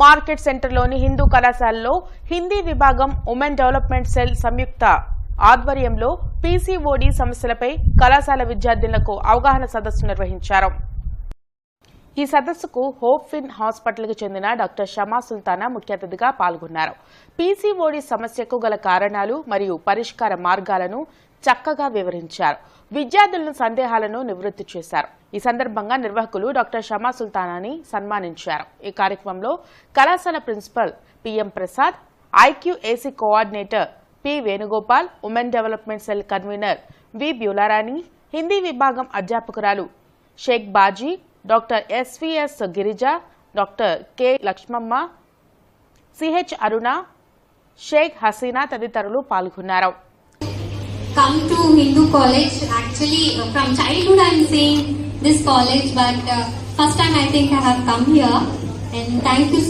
Market సెంటర్లోని Hindu కళాశాలలో హిందీ విభాగం women development cell సంయుక్త ఆధ్వర్యంలో పీసీఓడీ సమస్యలపై కళాశాల విద్యార్థులకు అవగాహన సదస్సు నిర్వహించారు. ఈ సదస్సుకు హోప్ఫిన్ హాస్పిటల్కి చెందిన డాక్టర్ షమా సుల్తానా ముఖ్య అతిథిగా పాల్గొన్నారు. పీసీఓడీ సమస్యకు గల కారణాలు మరియు పరిష్కార మార్గాలను చక్కగా వివరించారు. విద్యార్థుల సందేహాలను నివృత్తి చేశారు. ఈ సందర్భంగా నిర్వాహకులు డాక్టర్ షమా సుల్తానాని సన్మానించారు. ఈ కార్యక్రమంలో కళాశాల principal PM Prasad, IQAC coordinator P Venugopal, women development cell convener V Beularani, Hindi విభాగం అధ్యాపకురాలు Sheikh Baji, doctor SVS Girija, doctor K Lakshmamma, CH Aruna, Sheikh Haseena తదితరులు పాల్గొన్నారు. Come to Hindu College. Actually, from childhood I am seeing this college, but first time I think I have come here, and thank you